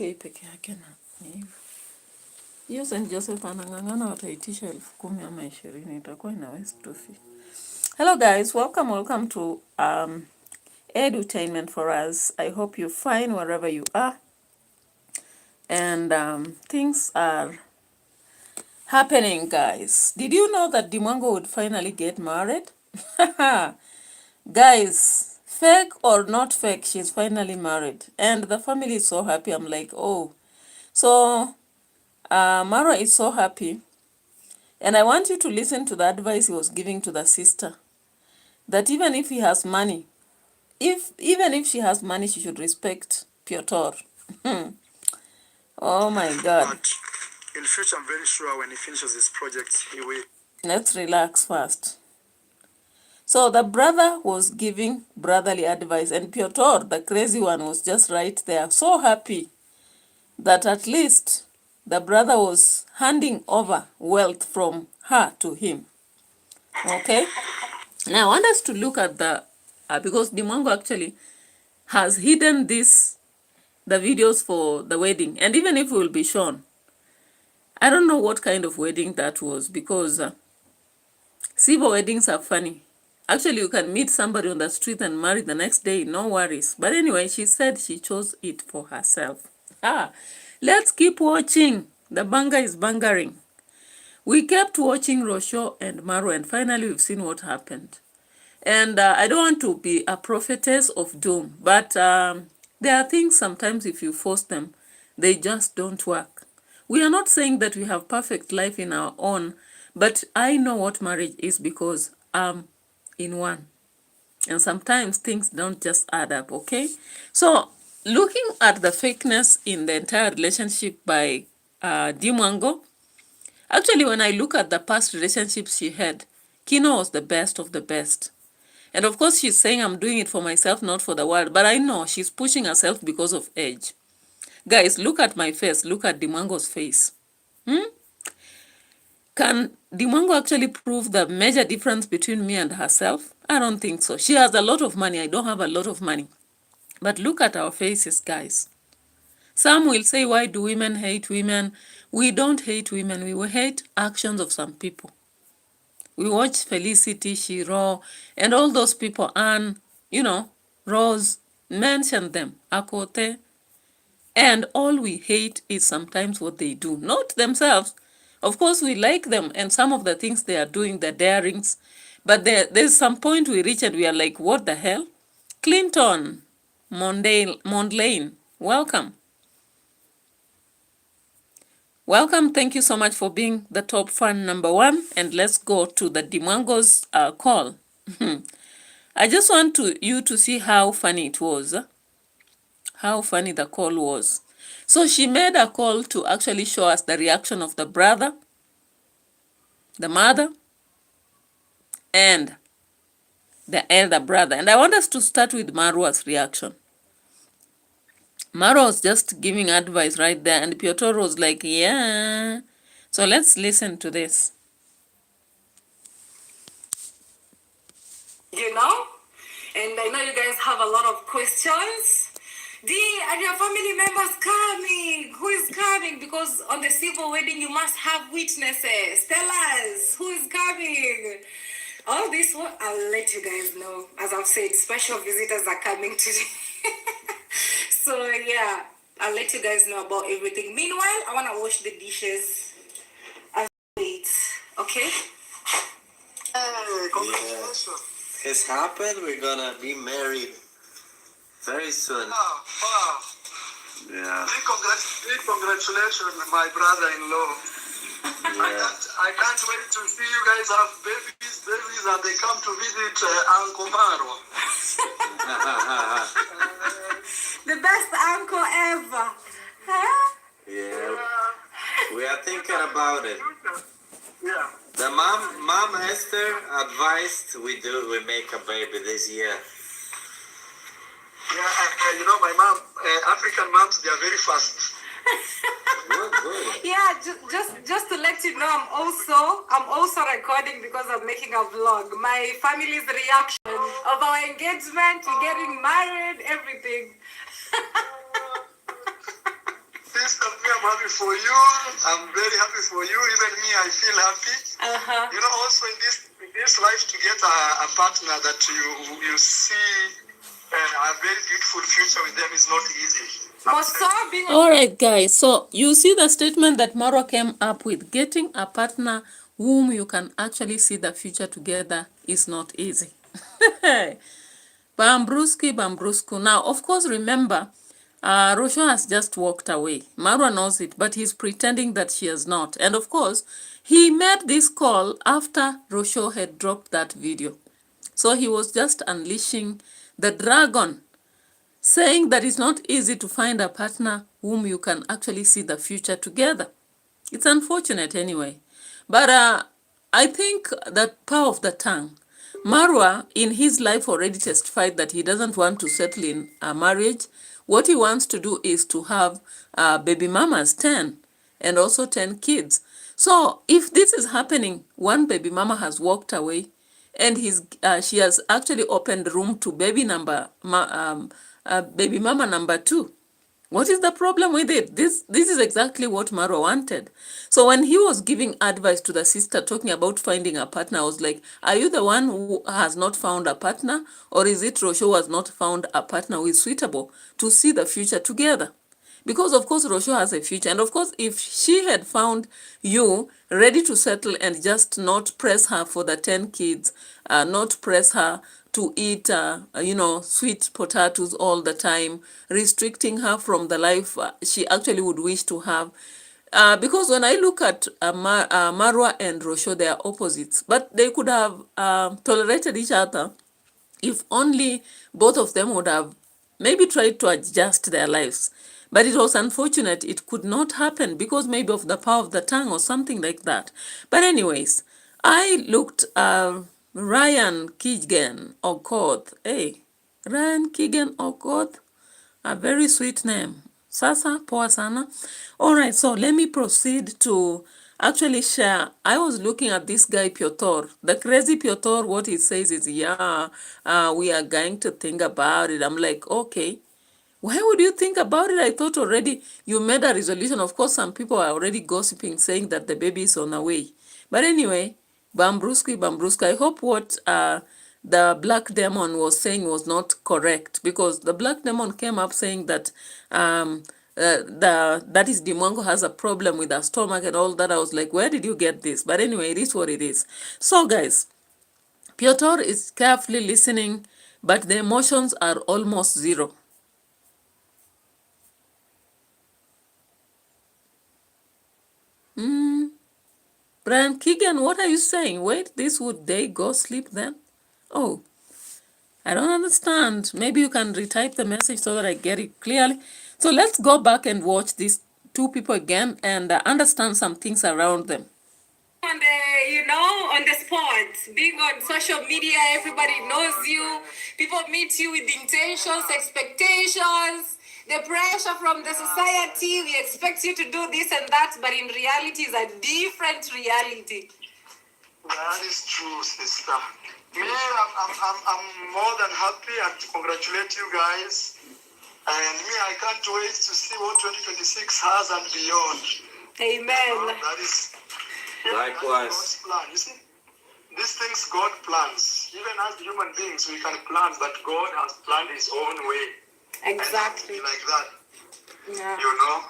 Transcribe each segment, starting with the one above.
tu hii peke yake na ni hivyo. Hiyo St. Joseph anang'ang'ana wataitisha 10,000 ama 20, itakuwa ina waste tu fee. Hello guys, welcome to edutainment for us. I hope you're fine wherever you are. And things are happening, guys. Did you know that DEE MWANGO would finally get married? Guys, fake or not fake, she's finally married. And the family is so happy. I'm like, oh. So, Marwa is so happy. And I want you to listen to the advice he was giving to the sister. That even if he has money, even if she has money, she should respect Piotr. Oh my God. But in future, I'm very sure when he finishes this project, he will. Let's relax first. So the brother was giving brotherly advice, and Piotr, the crazy one, was just right there. So happy that at least the brother was handing over wealth from her to him. Okay? Now I want us to look at the, because DEE MWANGO actually has hidden the videos for the wedding. And even if it will be shown, I don't know what kind of wedding that was, because civil weddings are funny. Actually, you can meet somebody on the street and marry the next day, no worries. But anyway, she said she chose it for herself. Let's keep watching. The banger is bangering. We kept watching Rocio and MARWA, and finally we've seen what happened. And I don't want to be a prophetess of doom, but there are things sometimes if you force them, they just don't work. We are not saying that we have perfect life in our own, but I know what marriage is because I'm in one. And sometimes things don't just add up, okay? So looking at the fakeness in the entire relationship by DEE MWANGO, actually when I look at the past relationships she had, Kino was the best of the best. And of course, she's saying, I'm doing it for myself, not for the world. But I know she's pushing herself because of age. Guys, look at my face. Look at DEE MWANGO's face. Can DEE MWANGO actually prove the major difference between me and herself? I don't think so. She has a lot of money. I don't have a lot of money. But look at our faces, guys. Some will say, why do women hate women? We don't hate women. We will hate actions of some people. We watch Felicity, Shiro, and all those people, and, Rose, mention them, Akote, and all we hate is sometimes what they do, not themselves. Of course, we like them, and some of the things they are doing, the darings, but there's some point we reach and we are like, what the hell? Clinton, Mondlane, welcome. Welcome, thank you so much for being the top fan #1, and let's go to the DEE MWANGO's call. I just want you to see how funny it was, how funny the call was. So she made a call to actually show us the reaction of the brother, the mother, and the elder brother. And I want us to start with Marwa's reaction. Marwa was just giving advice right there, and Piotr was like, yeah. So let's listen to this. And I know you guys have a lot of questions. Dee, are your family members coming? Who is coming? Because on the civil wedding, you must have witnesses. Tell us who is coming. All this, I'll let you guys know. As I've said, special visitors are coming today. So yeah, I'll let you guys know about everything. Meanwhile, I want to wash the dishes and wait. Okay? Hey, congratulations. Yeah. It's happened. We're gonna be married very soon. Wow. Yeah. Big congratulations, my brother-in-law. Yeah. I can't wait to see you guys have babies, and they come to visit Uncle Marwa. The best uncle ever. Huh? Yeah. We are thinking about it. Yeah. The mom Esther advised we make a baby this year. Yeah, my mom, African moms, they are very fast. Good. Yeah, just to let you know, I'm also recording because I'm making a vlog. My family's reaction of our engagement, getting married, everything. sister, me, I'm happy for you. I'm very happy for you. Even me, I feel happy. You know, also in this life, to get a partner that you see a very beautiful future with them is not easy. All right, guys. So you see the statement that Marwa came up with. Getting a partner whom you can actually see the future together is not easy. Bambruski, Bambrusku. Now, of course, remember, Rocio has just walked away. Marwa knows it, but he's pretending that she has not. And of course, he made this call after Rocio had dropped that video. So he was just unleashing the dragon, saying that it's not easy to find a partner whom you can actually see the future together. It's unfortunate anyway. But I think that power of the tongue. Marwa, in his life, already testified that he doesn't want to settle in a marriage. What he wants to do is to have baby mamas, 10, and also 10 kids. So if this is happening, one baby mama has walked away, and she has actually opened room to baby mama number 2. What is the problem with it? This is exactly what Marwa wanted. So when he was giving advice to the sister, talking about finding a partner, I was like, are you the one who has not found a partner? Or is it Rocio who has not found a partner who is suitable to see the future together? Because of course Rocio has a future. And of course, if she had found you ready to settle and just not press her for the 10 kids, not press her to eat, sweet potatoes all the time, restricting her from the life she actually would wish to have. Because when I look at Marwa and Rocio, they are opposites, but they could have tolerated each other if only both of them would have maybe tried to adjust their lives. But it was unfortunate it could not happen because maybe of the power of the tongue or something like that. But anyways, I looked Ryan Keegan Okoth. Hey, Ryan Keegan Okoth, a very sweet name. Sasa, poa sana. All right, so let me proceed to actually share. I was looking at this guy Piotr. The crazy Piotr, what he says is, we are going to think about it. I'm like, okay. Why would you think about it? I thought already you made a resolution. Of course, some people are already gossiping, saying that the baby is on the way. But anyway, Bambruski, I hope what the black demon was saying was not correct, because the black demon came up saying that that is DEE MWANGO has a problem with her stomach and all that. I was like, where did you get this? But anyway, it is what it is. So guys, Piotr is carefully listening, but the emotions are almost zero. Brian Keegan, what are you saying? Wait, this would they go sleep then? Oh, I don't understand. Maybe you can retype the message so that I get it clearly. So let's go back and watch these two people again and understand some things around them. On on the spot, being on social media, everybody knows you. People meet you with intentions, expectations, the pressure from the society. We expect you to do this and that, but in reality, it's a different reality. That is true, sister. Me, I'm more than happy and to congratulate you guys. And me, I can't wait to see what 2026 has and beyond. Amen. That is Likewise. God's plan. You see, these things God plans. Even as human beings, we can plan, but God has planned His own way. Exactly. And like that. Yeah. You know?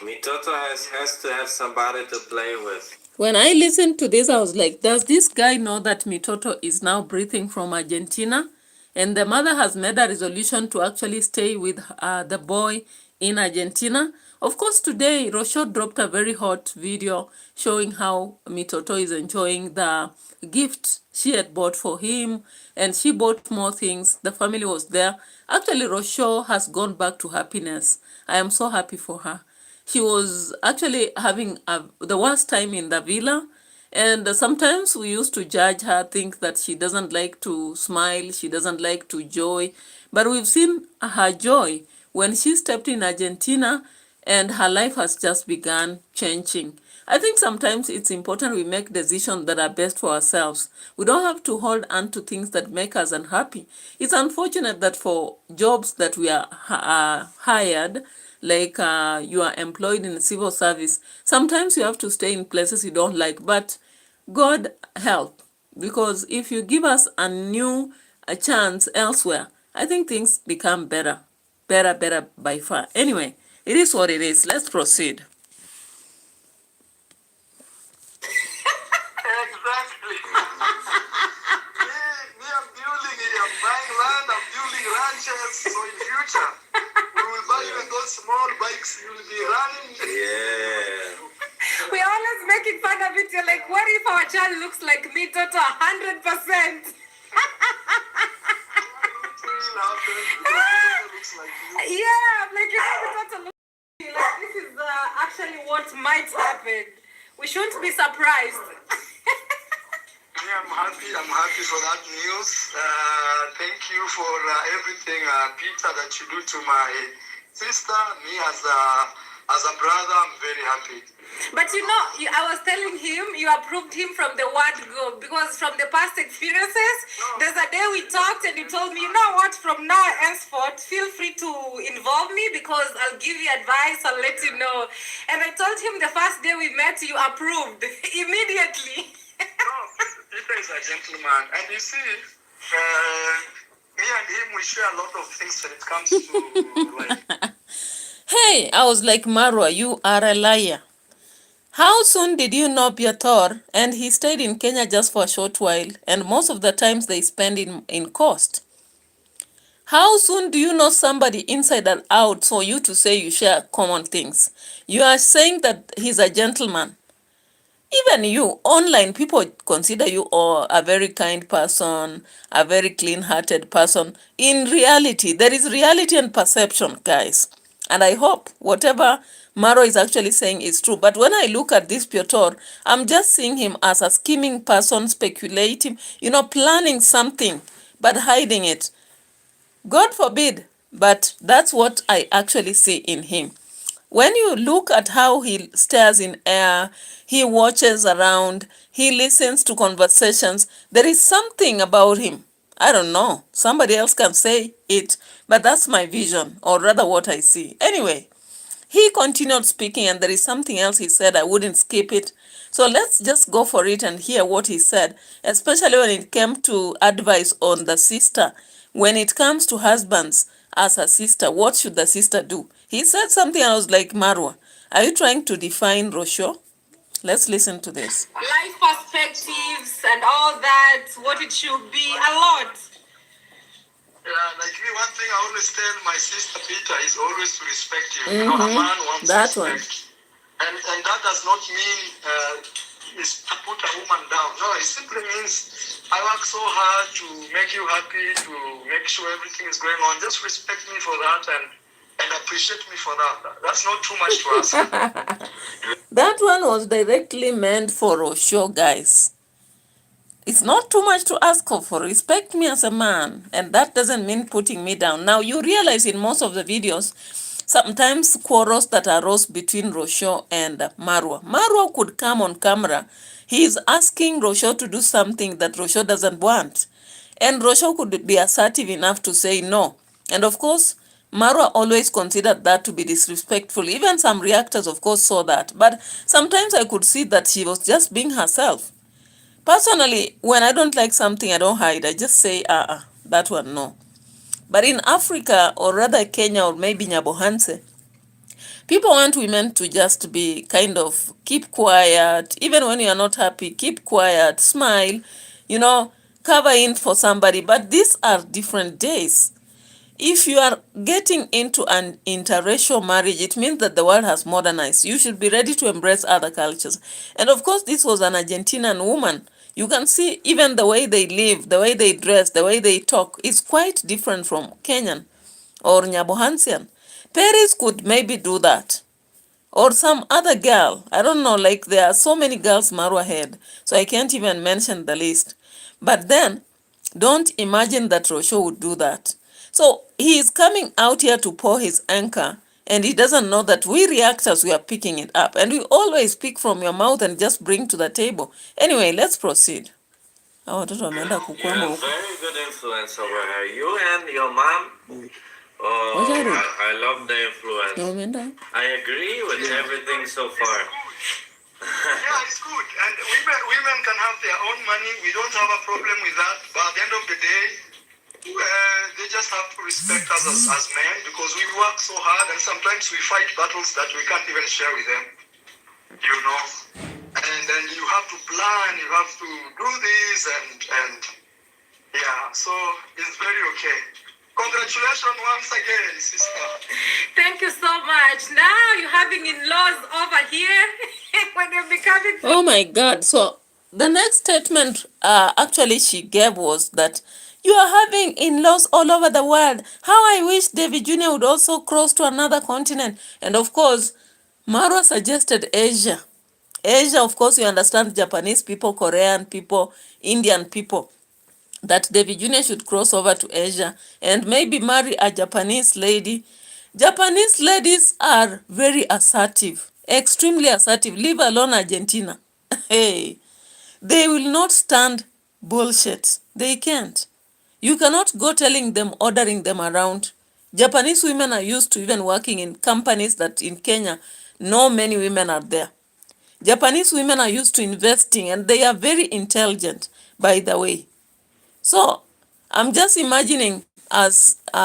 Mitoto has to have somebody to play with. When I listened to this, I was like, does this guy know that Mitoto is now breathing from Argentina? And the mother has made a resolution to actually stay with the boy in Argentina. Of course, today, Rocio dropped a very hot video showing how Mitoto is enjoying the gift she had bought for him. And she bought more things. The family was there. Actually, Rocio has gone back to happiness. I am so happy for her. She was actually having the worst time in the villa. And sometimes we used to judge her, think that she doesn't like to smile, she doesn't like to joy. But we've seen her joy when she stepped in Argentina and her life has just begun changing. I think sometimes it's important we make decisions that are best for ourselves. We don't have to hold on to things that make us unhappy. It's unfortunate that for jobs that we are hired, like you are employed in civil service. Sometimes you have to stay in places you don't like, but God help, because if you give us a chance elsewhere, I think things become better by far. Anyway, it is what it is. Let's proceed. Exactly. I'm buying land, I'm building ranches, so in future, we will buy even those small bikes you will be running. Yeah. We're always making fun of it. You're like, what if our child looks like me, Toto, 100%? Yeah, I'm like, you know, Toto looks like me. Like, this is actually what might happen. We shouldn't be surprised. Yeah, I'm happy for that news. Thank you for everything, Peter, that you do to my sister. Me as a brother, I'm very happy. But you know, I was telling him, you approved him from the word go, because from the past experiences, there's a day we talked and he told me, you know what, from now henceforth, feel free to involve me because I'll give you advice, I'll let you know. And I told him the first day we met, you approved immediately. No, Peter is a gentleman. And you see, me and him, we share a lot of things when it comes to like... Hey, I was like, Marwa, you are a liar. How soon did you know Piotr? And he stayed in Kenya just for a short while, and most of the times they spend in coast. How soon do you know somebody inside and out for you to say you share common things? You are saying that he's a gentleman. Even you, online, people consider you a very kind person, a very clean-hearted person. In reality, there is reality and perception, guys. And I hope whatever Maro is actually saying is true. But when I look at this Piotr, I'm just seeing him as a scheming person, speculating, planning something, but hiding it. God forbid, but that's what I actually see in him. When you look at how he stares in air, he watches around, he listens to conversations, there is something about him. I don't know. Somebody else can say it, but that's my vision, or rather what I see. Anyway, he continued speaking, and there is something else he said. I wouldn't skip it. So let's just go for it and hear what he said, especially when it came to advice on the sister. When it comes to husbands as a sister, what should the sister do? He said something, I was like, Marwa, are you trying to define Rocio? Let's listen to this. Life perspectives and all that, what it should be, a lot. Yeah, like me, one thing I always tell my sister Peter is always to respect you. You know, a man wants that respect. And that does not mean is to put a woman down. No, it simply means I work so hard to make you happy, to make sure everything is going on. Just respect me for that and appreciate me for that. That's not too much to ask. That one was directly meant for Rocio, guys. It's not too much to ask for. Respect me as a man, and that doesn't mean putting me down. Now, you realize in most of the videos, sometimes quarrels that arose between Rocio and Marwa. Marwa could come on camera. He is asking Rocio to do something that Rocio doesn't want. And Rocio could be assertive enough to say no. And of course, Marwa always considered that to be disrespectful. Even some reactors, of course, saw that. But sometimes I could see that she was just being herself. Personally, when I don't like something, I don't hide. I just say, that one, no. But in Africa, or rather Kenya, or maybe Nyabohanse, people want women to just be kind of keep quiet. Even when you are not happy, keep quiet, smile, cover in for somebody. But these are different days. If you are getting into an interracial marriage, it means that the world has modernized. You should be ready to embrace other cultures. And of course, this was an Argentinian woman. You can see even the way they live, the way they dress, the way they talk is quite different from Kenyan or Nyabohansian. Paris could maybe do that. Or some other girl. I don't know, like there are so many girls Marwa had, so I can't even mention the list. But then, don't imagine that Rocio would do that. So he is coming out here to pour his anchor, and he doesn't know that we reactors, we are picking it up. And we always pick from your mouth and just bring to the table. Anyway, let's proceed. You have very good influence over her. You and your mom Oh, I love the influence. Umeenda? I agree with everything so far. Yeah, it's good. And women can have their own money. We don't have a problem with that. But at the end of the day, they just have to respect us as men, because we work so hard and sometimes we fight battles that we can't even share with them. You know? And then you have to plan, you have to do this, and yeah, so it's very okay. Congratulations once again, sister. Thank you so much. Now you're having in-laws over here when you're becoming. Oh my God. So the next statement actually she gave was that you are having in-laws all over the world. How I wish David Jr. would also cross to another continent. And of course, Marwa suggested Asia. Asia, of course, you understand Japanese people, Korean people, Indian people, that David Jr. should cross over to Asia and maybe marry a Japanese lady. Japanese ladies are very assertive, extremely assertive, leave alone Argentina. Hey, they will not stand bullshit. They can't. You cannot go telling them, ordering them around. Japanese women are used to even working in companies that in Kenya, no many women are there. Japanese women are used to investing and they are very intelligent, by the way. So I'm just imagining as DEE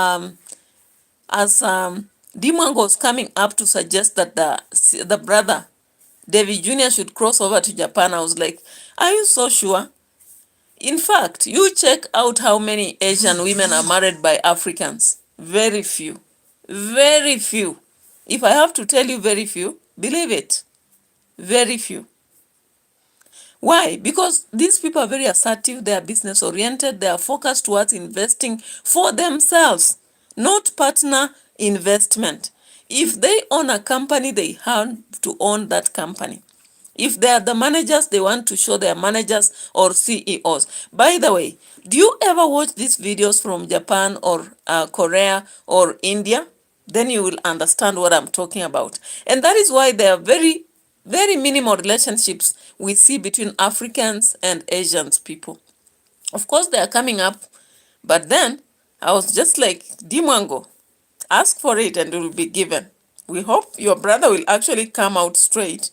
MWANGO was coming up to suggest that the brother David Jr. should cross over to Japan. I was like, are you so sure? In fact, you check out how many Asian women are married by Africans. Very few. Very few. If I have to tell you very few, believe it. Very few. Why? Because these people are very assertive, they are business oriented, they are focused towards investing for themselves, not partner investment. If they own a company, they have to own that company. If they are the managers, they want to show their managers or CEOs. By the way, do you ever watch these videos from Japan or Korea or India? Then you will understand what I'm talking about. And that is why there are very minimal relationships we see between Africans and Asians people. Of course, they are coming up, but then I was just like, DEE MWANGO, ask for it and it will be given. We hope your brother will actually come out straight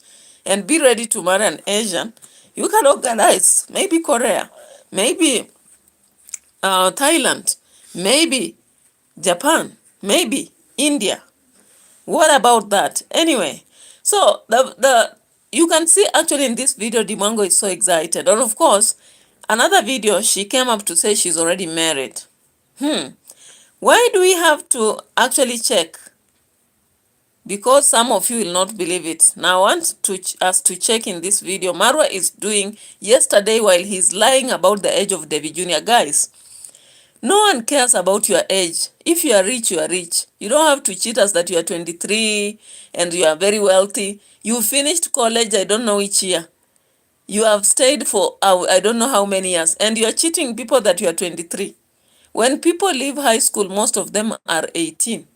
and be ready to marry an Asian. You can organize, maybe Korea, maybe Thailand, maybe Japan, maybe India. What about that? Anyway, so you can see actually in this video, DEE MWANGO is so excited. And of course, another video, she came up to say she's already married. Why do we have to actually check? Because some of you will not believe it. Now I want us to check in this video. Marwa is doing yesterday while he's lying about the age of David Jr. Guys, no one cares about your age. If you are rich, you are rich. You don't have to cheat us that you are 23 and you are very wealthy. You finished college, I don't know which year. You have stayed for I don't know how many years. And you are cheating people that you are 23. When people leave high school, most of them are 18.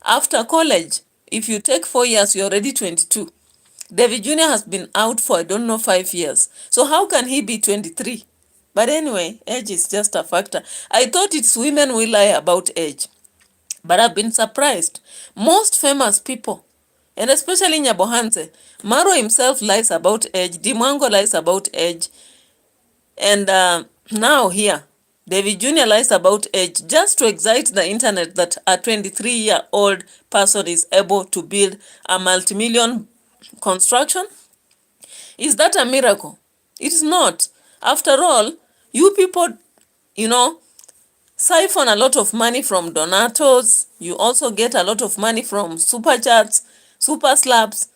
After college, if you take 4 years, you're already 22. David Jr. has been out for, I don't know, 5 years. So how can he be 23? But anyway, age is just a factor. I thought it's women will lie about age. But I've been surprised. Most famous people, and especially Nyabohanse, Marwa himself lies about age. DEE MWANGO lies about age. And now here, David Jr. lies about age just to excite the internet that a 23-year-old person is able to build a multi-million construction. Is that a miracle? It's not. After all, you people, siphon a lot of money from donators. You also get a lot of money from super chats, super slaps.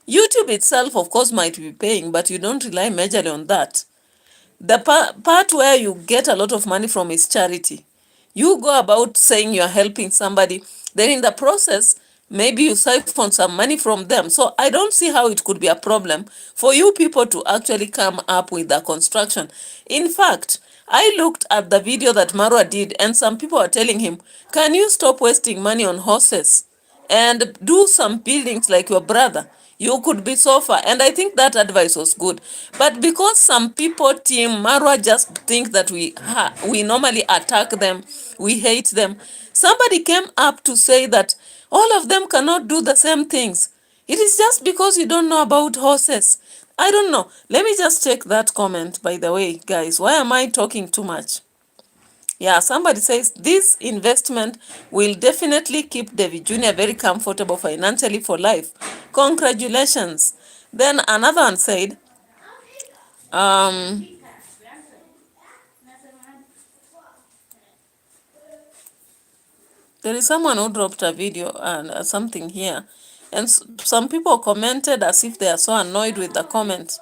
YouTube itself, of course, might be paying, but you don't rely majorly on that. The part where you get a lot of money from is charity. You go about saying you're helping somebody, then in the process, maybe you siphon some money from them. So I don't see how it could be a problem for you people to actually come up with the construction. In fact, I looked at the video that Marwa did and some people are telling him, can you stop wasting money on horses and do some buildings like your brother, you could be so far. And I think that advice was good. But because some people, Team Marwa, just think that we normally attack them, we hate them, somebody came up to say that all of them cannot do the same things. It is just because you don't know about horses. I don't know. Let me just check that comment, by the way, guys. Why am I talking too much? Yeah, somebody says this investment will definitely keep David Jr. very comfortable financially for life. Congratulations. Then another one said, there is someone who dropped a video and something here. And some people commented as if they are so annoyed with the comments.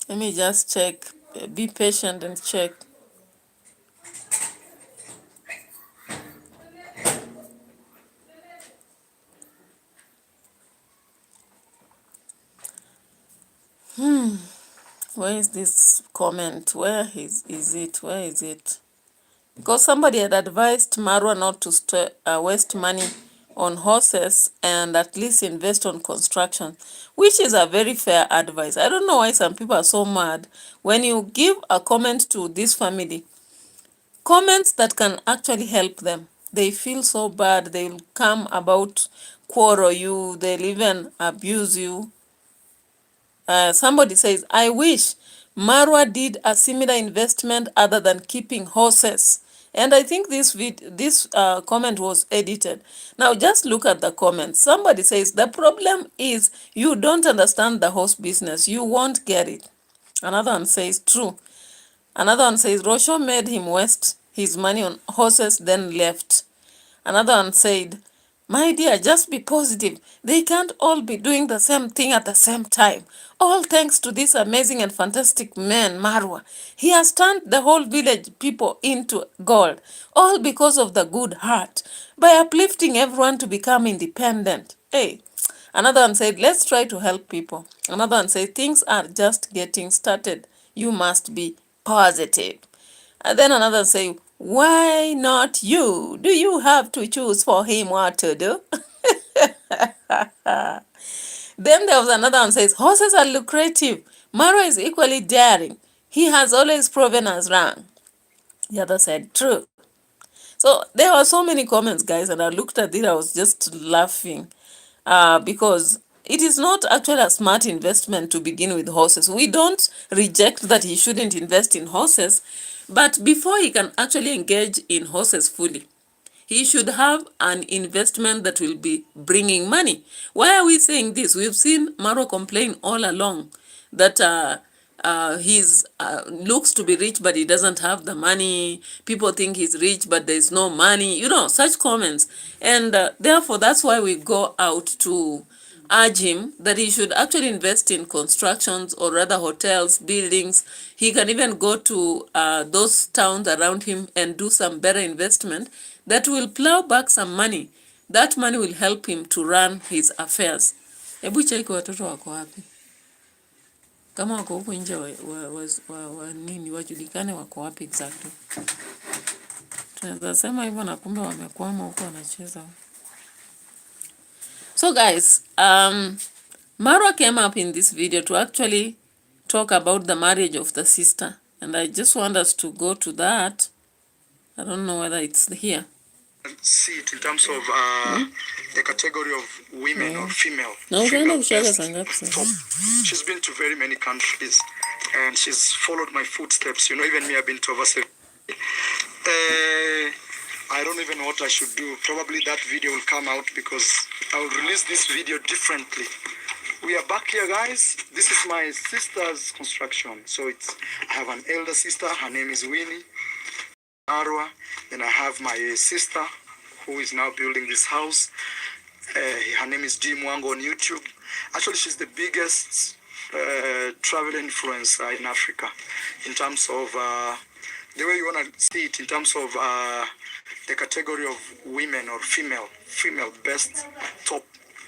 Let me just check. Be patient and check. Where is this comment? Where is it? Where is it? Because somebody had advised Marwa not to waste money on horses and at least invest on construction, which is a very fair advice. I don't know why some people are so mad when you give a comment to this family, comments that can actually help them. They feel so bad. They'll come about quarrel you. They'll even abuse you. Somebody says, I wish Marwa did a similar investment other than keeping horses. And I think this comment was edited. Now just look at the comments. Somebody says, the problem is you don't understand the horse business. You won't get it. Another one says, true. Another one says, Rocio made him waste his money on horses, then left. Another one said, my dear, just be positive. They can't all be doing the same thing at the same time. All thanks to this amazing and fantastic man, Marwa. He has turned the whole village people into gold, all because of the good heart, by uplifting everyone to become independent. Hey. Another one said, let's try to help people. Another one said, things are just getting started. You must be positive. And then another say, why not you? Do you have to choose for him what to do? Then there was another one says, horses are lucrative. Marwa is equally daring. He has always proven us wrong. The other said, true. So there were so many comments, guys, and I looked at it, I was just laughing because it is not actually a smart investment to begin with horses. We don't reject that he shouldn't invest in horses, but before he can actually engage in horses fully, he should have an investment that will be bringing money. Why are we saying this? We've seen Marwa complain all along that he's looks to be rich, but he doesn't have the money. People think he's rich, but there's no money. You know, such comments. And therefore, that's why we go out to urge him that he should actually invest in constructions or rather hotels, buildings. He can even go to those towns around him and do some better investment that will plow back some money. That money will help him to run his affairs. Hebu cheki watoto wako wapi? Kama wako huko nje nini wajulikane wako wapi exactly. Tunaweza sema hivyo na kumbe wamekwama huko wanacheza. So guys, Marwa came up in this video to actually talk about the marriage of the sister. And I just want us to go to that. I don't know whether it's here. See it in terms of the category of women or female. No, female top. She's been to very many countries and she's followed my footsteps. You know, even me, I've been to overseas. I don't even know what I should do. Probably that video will come out because I will release this video differently. We are back here, guys. This is my sister's construction. So I have an elder sister. Her name is Winnie Marwa. Then I have my sister who is now building this house. Her name is DEE MWANGO on YouTube. Actually, she's the biggest travel influencer in Africa in terms of the way you want to see it, in terms of the category of women or female best top.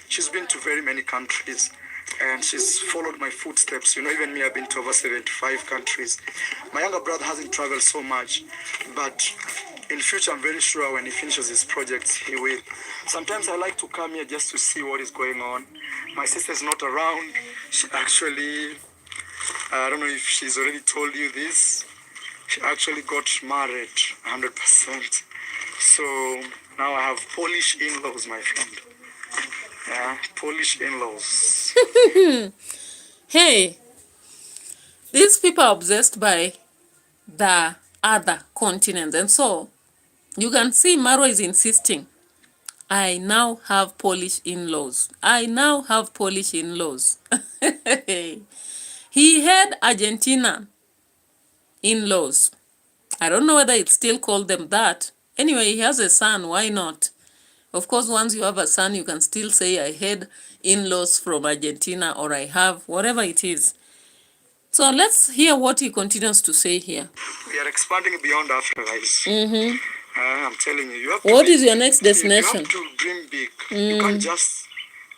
She's been to very many countries and she's followed my footsteps. You know, even me, I've been to over 75 countries. My younger brother hasn't traveled so much, but in future, I'm very sure when he finishes his projects, he will. Sometimes I like to come here just to see what is going on. My sister's not around. She actually, I don't know if she's already told you this, she actually got married 100%. So now I have Polish in-laws, my friend. Yeah, Polish in-laws. Hey, these people are obsessed by the other continents. And so you can see Marwa is insisting, I now have Polish in-laws. I now have Polish in-laws. He had Argentina in-laws. I don't know whether it's still called them that. Anyway, he has a son. Why not? Of course, once you have a son, you can still say, I had in-laws from Argentina, or I have, whatever it is. So let's hear what he continues to say here. We are expanding beyond Africa, guys. I'm telling you, you have to What be, is your next destination? You have to dream big. You can't just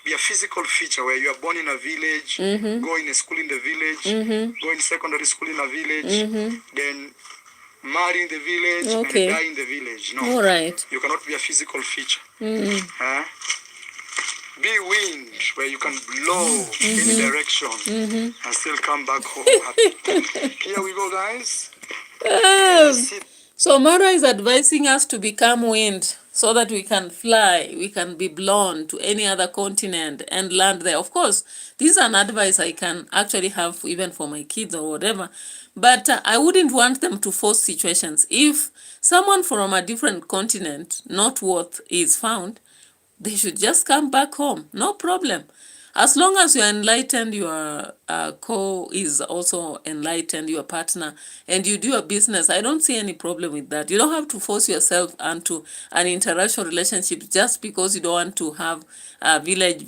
be a physical feature where you are born in a village, go in a school in the village, go in secondary school in a village, then marry in the village and die in the village. No. All right. You cannot be a physical feature. Be wind where you can blow any direction and still come back home happy. Here we go, guys. So Marwa is advising us to become wind so that we can fly, we can be blown to any other continent and land there. Of course, this is an advice I can actually have even for my kids or whatever, but I wouldn't want them to force situations. If someone from a different continent, not worth, is found, they should just come back home, no problem. As long as you're enlightened, your co is also enlightened, your partner, and you do your business, I don't see any problem with that. You don't have to force yourself onto an interracial relationship just because you don't want to have village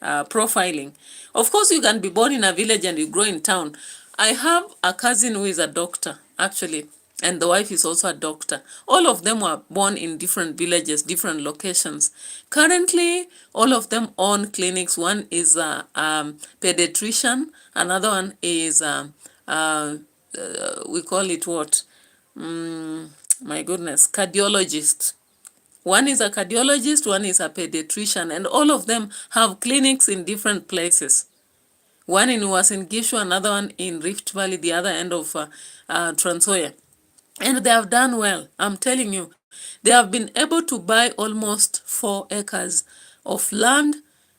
profiling. Of course, you can be born in a village and you grow in town. I have a cousin who is a doctor, actually, and the wife is also a doctor. All of them were born in different villages, different locations. Currently, all of them own clinics. One is a pediatrician, another one is, we call it what? My goodness, cardiologist. One is a cardiologist, one is a pediatrician, and all of them have clinics in different places. One in Uasin Gishu, another one in Rift Valley, the other end of Trans Nzoia. And they have done well, I'm telling you. They have been able to buy almost 4 acres of land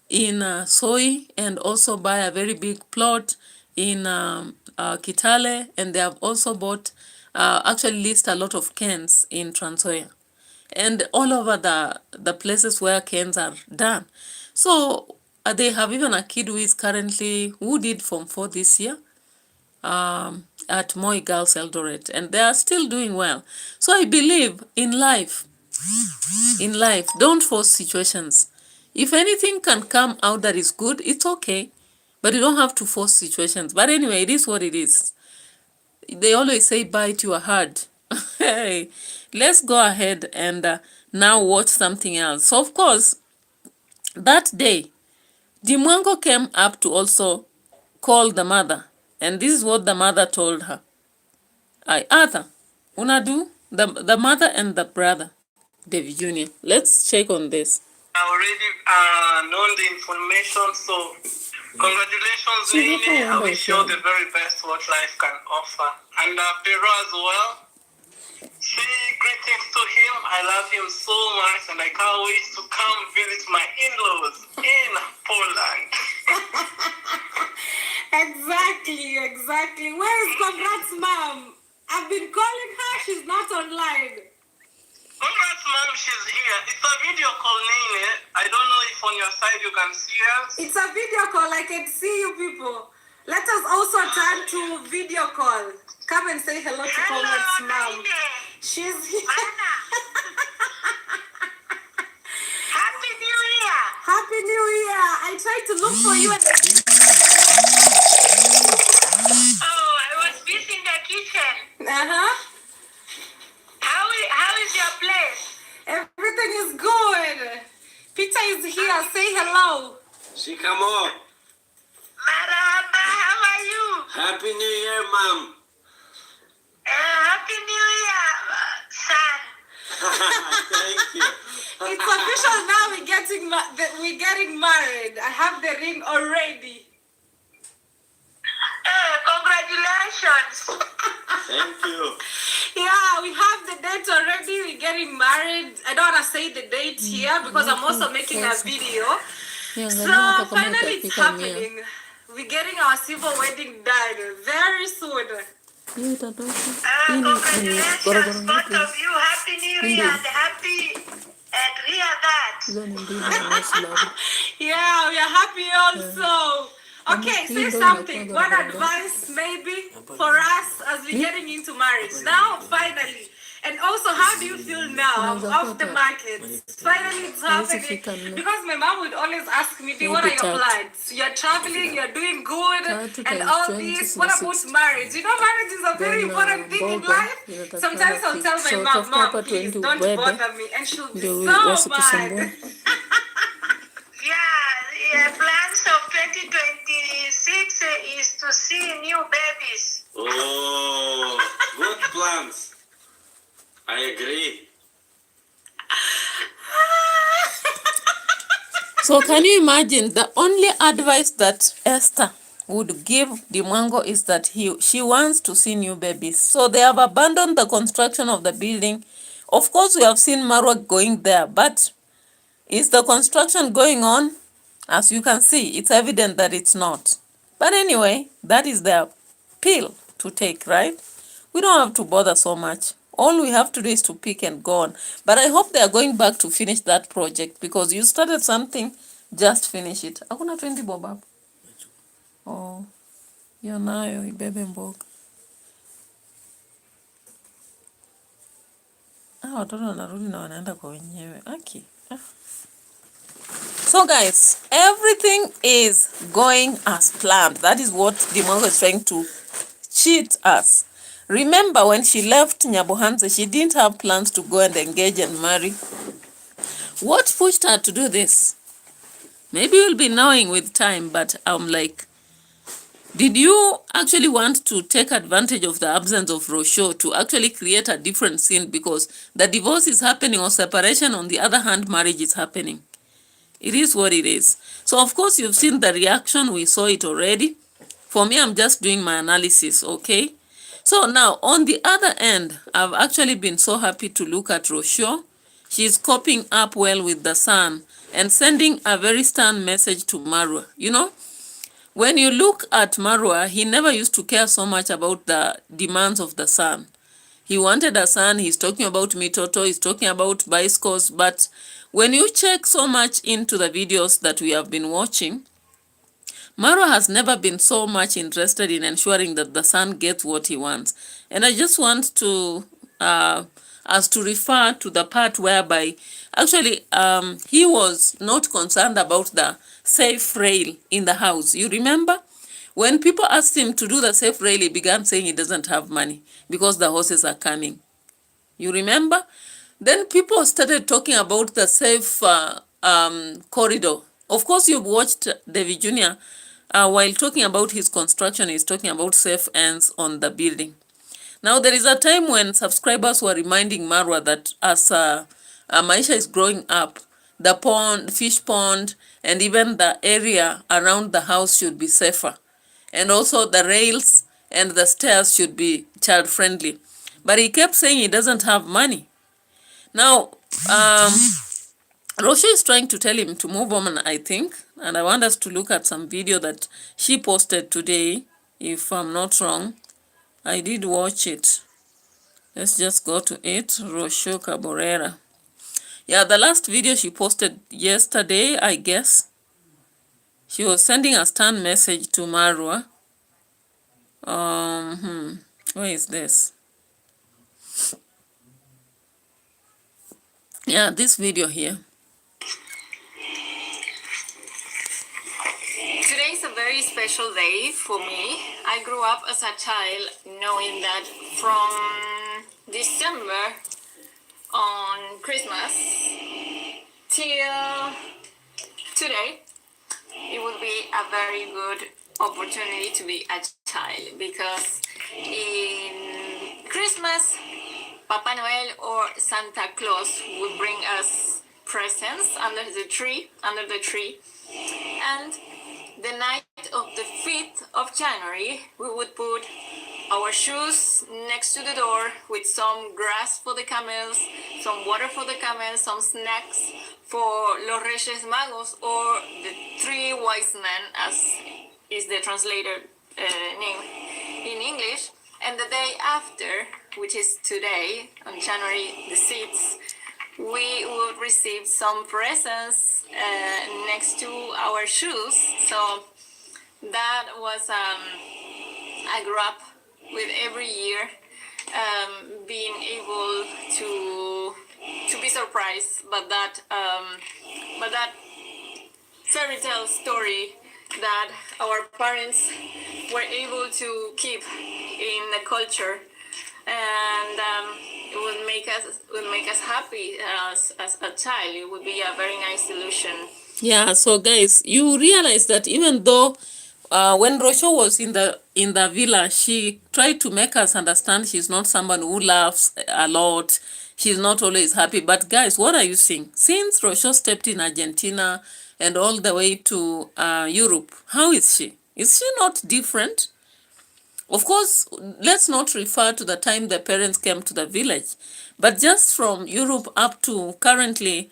in Soy, and also buy a very big plot in Kitale, and they have also bought, actually leased a lot of cairns in Trans Nzoia, and all over the places where cairns are done. So they have even a kid who is currently, who did Form 4 this year, at Moi Girls Eldoret, and they are still doing well. So I believe in life, don't force situations. If anything can come out that is good, it's okay, but you don't have to force situations. But anyway, it is what it is. They always say bite your hard. Hey, let's go ahead and now watch something else. So of course, that day, DEE MWANGO came up to also call the mother, and this is what the mother told her. Arthur, Unadu, the mother and the brother, David Jr. Let's check on this. I already known the information, so congratulations, Nene. I wish you all the very best what life can offer. And Piotr as well. Say greetings to him. I love him so much, and I can't wait to come visit my in-laws in Poland. Exactly. Where is Congrats, Mom? I've been calling her. She's not online. Congrats, Mom. She's here. It's a video call, Nene. I don't know if on your side you can see us. It's a video call. I can see you people. Let us also turn to video call. Come and say hello to Congrats, Mom. She's here. Happy New Year! Happy New Year! I tried to look for you. Oh, I was busy in the kitchen. How is your place? Everything is good. Peter is here. Say hello. Shikamo. Marhaba, how are you? Happy New Year, Mom. Happy New Year, son. Thank you. It's official now. We're getting married. I have the ring already. Congratulations. Thank you. Yeah, we have the date already. We're getting married. I don't want to say the date here because I'm also making a video. So finally it's happening. We're getting our civil wedding done very soon. Congratulations, both of you. Happy New Year and happy and hear that. Yeah, we are happy also. Okay, say something. One advice maybe for us as we're getting into marriage. Now, finally. And also, how do you feel now? I'm off the market. Finally, it's happening. Because my mom would always ask me, what are your plans? You're traveling, you're doing good, and all this. What about marriage? You know, marriage is a very important thing in life. Sometimes I'll tell my mom, please don't bother me. And she'll be so mad. Yeah, plans of 2026 is to see new babies. Oh, good plans. I agree. So can you imagine, the only advice that Esther would give DEE MWANGO is that she wants to see new babies. So they have abandoned the construction of the building. Of course, we have seen Marwa going there, but is the construction going on? As you can see, it's evident that it's not. But anyway, that is their pill to take, right? We don't have to bother so much. All we have to do is to pick and go on. But I hope they are going back to finish that project, because you started something, just finish it. Hakuna 20 bob. Oh, you're nayo ibebe mboga. Watoto wanarudi na wanaenda kwa wenyewe. Aki. So guys, everything is going as planned. That is what DEE MWANGO is trying to cheat us. Remember, when she left Nyabohanse, she didn't have plans to go and engage and marry. What pushed her to do this? Maybe you'll be knowing with time, but I'm like, did you actually want to take advantage of the absence of Rocio to actually create a different scene, because the divorce is happening or separation, on the other hand, marriage is happening? It is what it is. So of course you've seen the reaction. We saw it already. For me, I'm just doing my analysis, okay? So now, on the other end, I've actually been so happy to look at Rocio. She's coping up well with the son and sending a very stern message to Marwa. You know, when you look at Marwa, he never used to care so much about the demands of the son. He wanted a son, he's talking about mitoto, he's talking about bicycles, but when you check so much into the videos that we have been watching, Marwa has never been so much interested in ensuring that the son gets what he wants. And I just want to us to refer to the part whereby actually he was not concerned about the safe rail in the house. You remember? When people asked him to do the safe rail, he began saying he doesn't have money because the horses are coming. You remember? Then people started talking about the safe corridor. Of course, you've watched David Jr. While talking about his construction, he's talking about safe ends on the building. Now, there is a time when subscribers were reminding Marwa that as Maisha is growing up, the pond, fish pond, and even the area around the house should be safer. And also the rails and the stairs should be child-friendly. But he kept saying he doesn't have money. Now, Rocio is trying to tell him to move on, I think. And I want us to look at some video that she posted today, if I'm not wrong. I did watch it. Let's just go to it. Rocio Caborera. Yeah, the last video she posted yesterday, I guess. She was sending a stern message to Marwa. Where is this? Yeah, this video here. Today is a very special day for me. I grew up as a child knowing that from December on Christmas till today, it would be a very good opportunity to be a child, because in Christmas, Papa Noel or Santa Claus would bring us presents under the tree, and the night of the 5th of January, we would put our shoes next to the door with some grass for the camels, some water for the camels, some snacks for Los Reyes Magos, or the 3 wise men, as is the translator name in English. And the day after, which is today, on January the 6th, we would receive some presents next to our shoes. So that was I grew up with every year being able to be surprised by that fairy tale story that our parents were able to keep in the culture, and it would make us happy as a child. It would be a very nice illusion. Yeah, so guys, you realize that even though when Rocio was in the villa, she tried to make us understand she's not someone who laughs a lot. She's not always happy. But guys, what are you seeing? Since Rocio stepped in Argentina and all the way to Europe, how is she? Is she not different? Of course, let's not refer to the time the parents came to the village, but just from Europe up to currently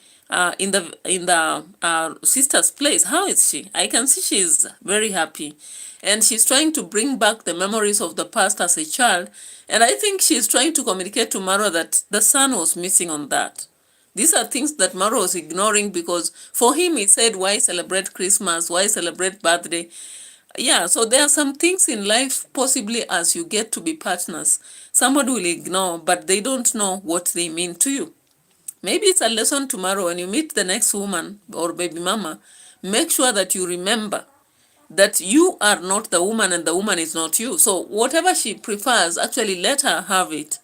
in the sister's place, how is she? I can see she's very happy, and she's trying to bring back the memories of the past as a child, and I think she's trying to communicate to Marwa that the son was missing on that. These are things that Marwa was ignoring, because for him, he said, why celebrate Christmas? Why celebrate birthday? Yeah, so there are some things in life, possibly as you get to be partners, somebody will ignore, but they don't know what they mean to you. Maybe it's a lesson tomorrow when you meet the next woman or baby mama, make sure that you remember that you are not the woman and the woman is not you. So whatever she prefers, actually let her have it.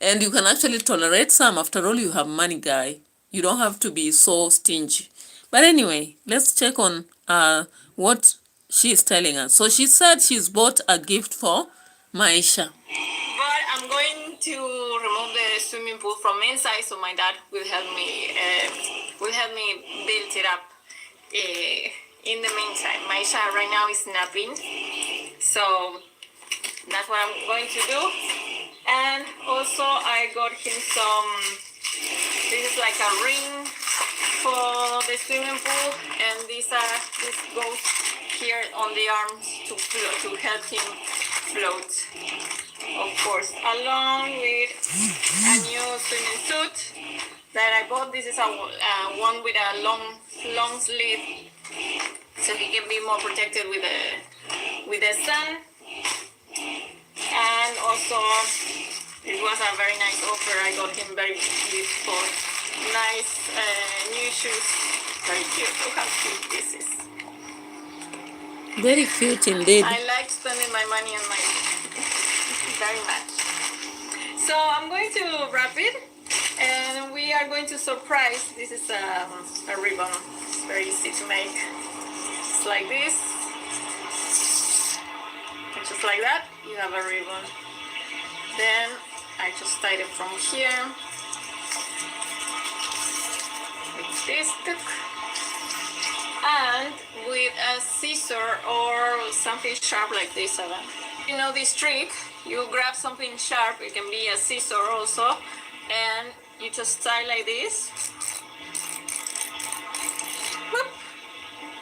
And you can actually tolerate some. After all, you have money, guy. You don't have to be so stingy. But anyway, let's check on what she's telling us. So she said she's bought a gift for Maisha. But I'm going to remove the swimming pool from inside, so my dad will help me build it up. In the meantime, Maisha right now is napping, so that's what I'm going to do. And also I got him some, this is like a ring for the swimming pool, and this goes here on the arms to help him float, of course, along with a new swimming suit that I bought. This is a one with a long sleeve, so he can be more protected with the sun. And also, it was a very nice offer. I got him very beautiful, nice new shoes. Very cute. Look how cute this is. Very cute indeed. I like spending my money on my very much. So I'm going to wrap it, and we are going to surprise. This is a ribbon. It's very easy to make. It's like this. Just like that, you have a ribbon. Then I just tied it from here with this hook, and with a scissor or something sharp like this. You know this trick, you grab something sharp, it can be a scissor also, and you just tie like this. Whoop.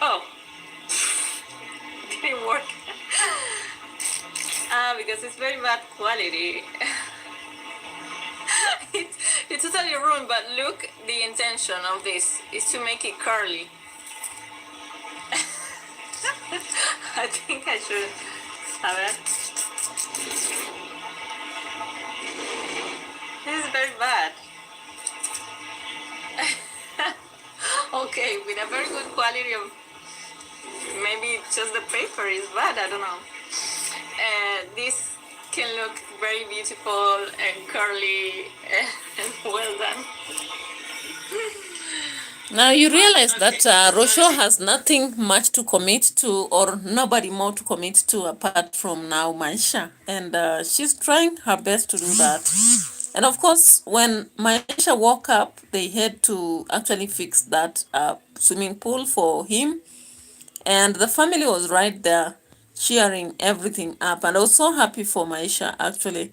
Oh, didn't work. Because it's very bad quality. It's totally ruined, but look, the intention of this is to make it curly. I think I should have it. This is very bad. Okay, with a very good quality of, maybe just the paper is bad, I don't know. This can look very beautiful and curly and well done. Now you realize that Rocio has nothing much to commit to, or nobody more to commit to apart from now Maisha. And she's trying her best to do that. And of course, when Maisha woke up, they had to actually fix that swimming pool for him. And the family was right there cheering everything up. And I was so happy for Maisha actually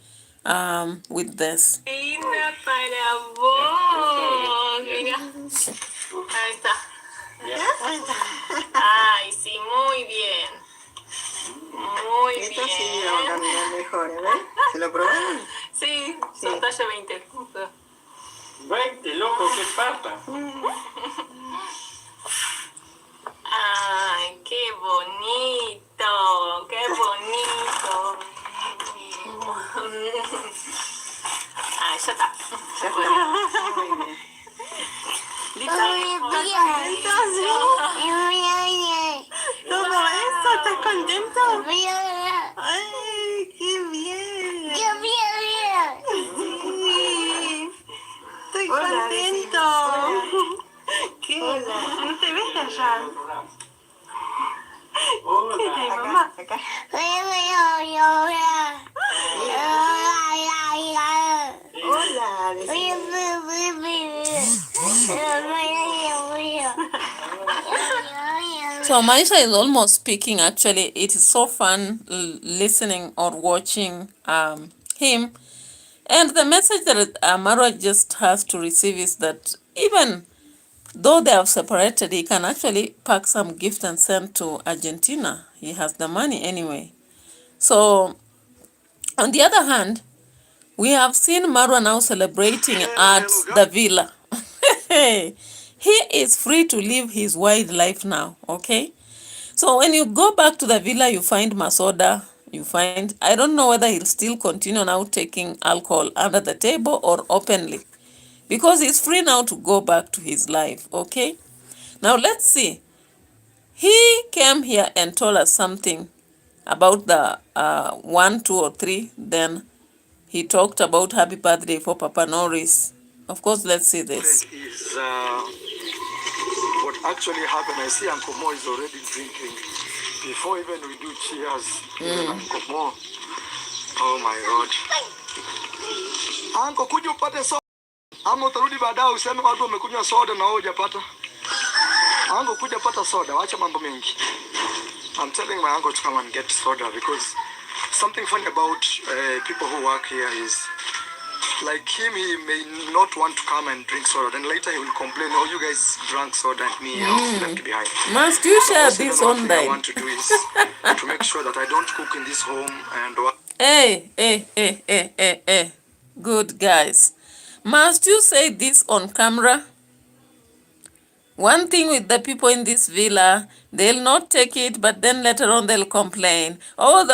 with this. Linda para vos. Mira. Ahí está. Ay, sí, muy bien. Muy bien. Esto sí va a caminar mejor, ¿ves? ¿Se lo probaron? Sí, son talla 20. 20, loco, qué papa. Ay, qué bonito, qué bonito. Ah, ya está. Ya está. Muy bien. ¿Todo eso? ¿Estás contento? ¡Ay, qué bien! Sí. Estoy contento. ¿Qué? ¿No te ves allá? ¿Qué es mamá? Acá. Hola. So Maisha is almost speaking actually. It is so fun listening or watching him. And the message that Marwa just has to receive is that even though they have separated, he can actually pack some gift and send to Argentina. He has the money anyway. So on the other hand, we have seen Marwa now celebrating at the villa. He is free to live his wild life now, okay? So when you go back to the villa, you find Masoda, you find, I don't know whether he'll still continue now taking alcohol under the table or openly, because he's free now to go back to his life, okay? Now let's see. He came here and told us something about the 1, 2, or 3. Then he talked about happy birthday for Papa Norris. Of course, let's see this. Is what actually happened. I see Uncle Mo is already drinking. Before even we do cheers, Uncle Mo. Oh my God. Uncle, could you upate soda? Ama utarudi baadaye useme watu wamekunywa soda na wewe hujapata. Uncle, kuja pata soda, wacha mambo mengi. I'm telling my uncle to come and get soda because something funny about people who work here is like him, he may not want to come and drink soda. Then later he will complain, oh, you guys drank soda and me, I was left behind. Must you share this one thing I online? want to do is to make sure that I don't cook in this home and... Hey. Good guys. Must you say this on camera? One thing with the people in this villa, they'll not take it, but then later on they'll complain. Oh,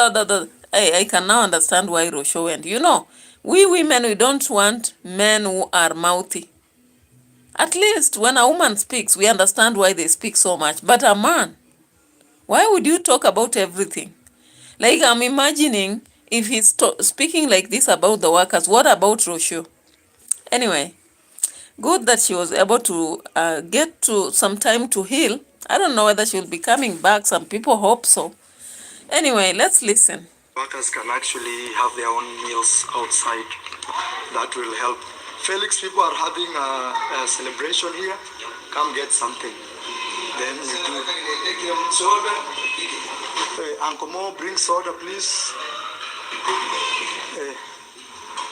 I can now understand why Rocio went. You know, we women, we don't want men who are mouthy. At least when a woman speaks, we understand why they speak so much. But a man, why would you talk about everything? Like, I'm imagining if he's speaking like this about the workers, what about Rocio? Anyway, good that she was able to get to some time to heal. I don't know whether she'll be coming back. Some people hope so. Anyway, let's listen. Workers can actually have their own meals outside. That will help. Felix, people are having a celebration here. Come get something. Then you do soda. Hey, Uncle Mo, bring soda, please. Hey,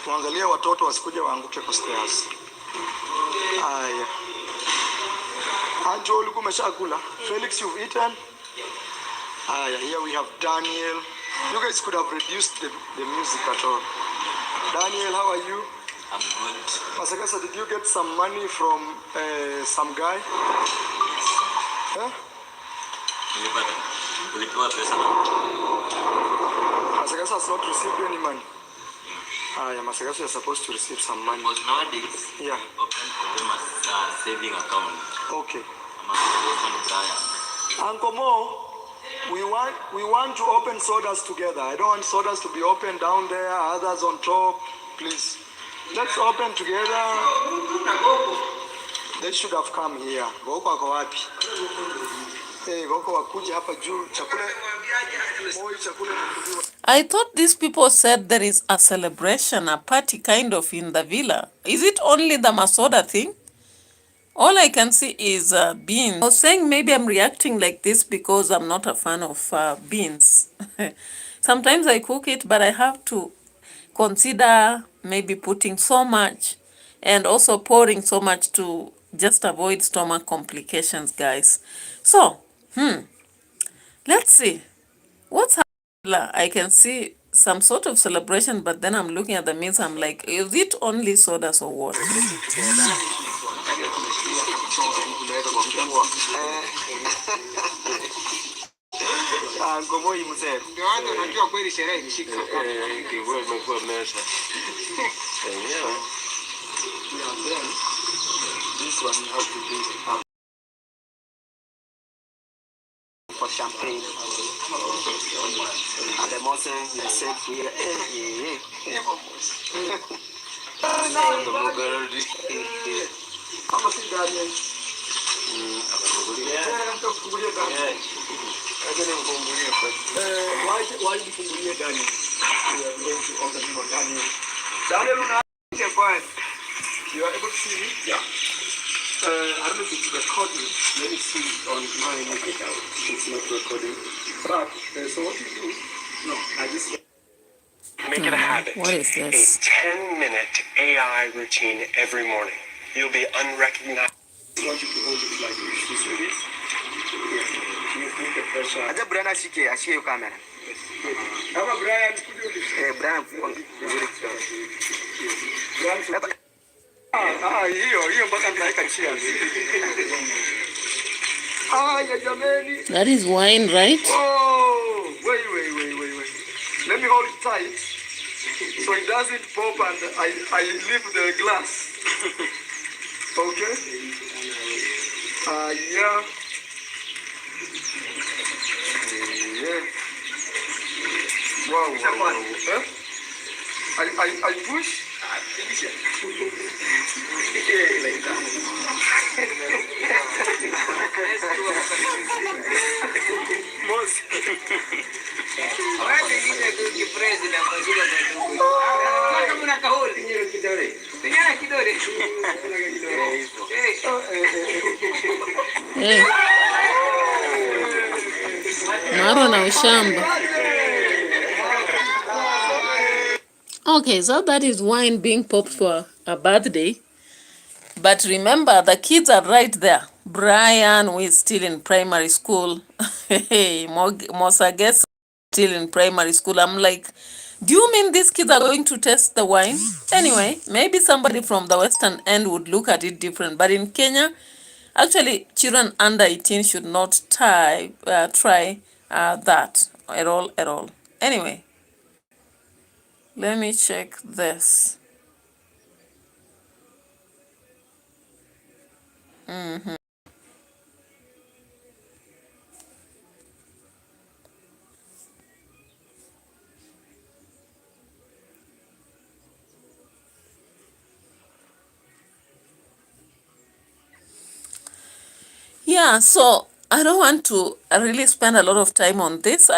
tuangalie watoto wasikuje waanguke kwa stairs. Aya. Anjo, ulikuwa umeshakula? Felix, you've eaten? Aya, here we have Daniel. You guys could have reduced the music at all. Daniel, how are you? I'm good. Masakasa, did you get some money from some guy? Huh? Masakasa has not received any money. Masakasa is supposed to receive some money. But nowadays, yeah. Open for them as a saving account. Okay. I'm Uncle Mo, we want to open sodas together. I don't want sodas to be open down there, others on top. Please, let's open together. They should have come here. Goko wako wapi? Goko wakuja hapa juu chakula. Moi chakula. I thought these people said there is a celebration, a party kind of in the villa. Is it only the Masoda thing? All I can see is beans. I was saying maybe I'm reacting like this because I'm not a fan of beans. Sometimes I cook it, but I have to consider maybe putting so much and also pouring so much to just avoid stomach complications, guys. So, let's see. What's happening? I can see some sort of celebration, but then I'm looking at the meals, I'm like, is it only sodas or what? Ngomoi mzee. Ndio watu wanajua kweli sherehe ilishika. Kingwe imekuwa meza. Yeah. This one you have to do for champagne. And the most safe here. How much is that? Why you fungulie ndani? Daniel, you are able to see me? Yeah. I don't know if it's recording. Let me see on my account. It's not recording. But so what you do? No, I just make it a habit. What is this? A 10-minute AI routine every morning. You'll be unrecognized. I want you to hold it like this. You see this? You feel the pressure. Aja Brian ashike your camera. Kama Brian Brian hiyo mpaka tunaweka cheers. Ya jameni. That is wine, right? Oh, wait. Let me hold it tight so it doesn't pop and I leave the glass. Okay? Yeah. Wow. I push. Like that. Most. Marwa na ushamba. Okay, so that is wine being popped for a birthday. But remember, the kids are right there. Brian, who is still in primary school. Mosa gets still in primary school. I'm like, do you mean these kids are going to taste the wine? Anyway, maybe somebody from the Western end would look at it different. But in Kenya, actually, children under 18 should not try that at all. Anyway, let me check this. Yeah, so I don't want to really spend a lot of time on this.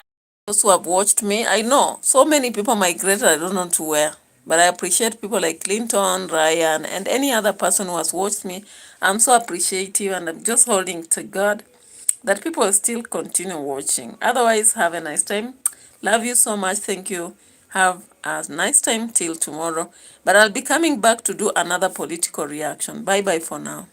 Those who have watched me, I know so many people migrated, I don't know to where. But I appreciate people like Clinton, Ryan, and any other person who has watched me. I'm so appreciative, and I'm just holding to God that people will still continue watching. Otherwise, have a nice time. Love you so much. Thank you. Have a nice time till tomorrow. But I'll be coming back to do another political reaction. Bye-bye for now.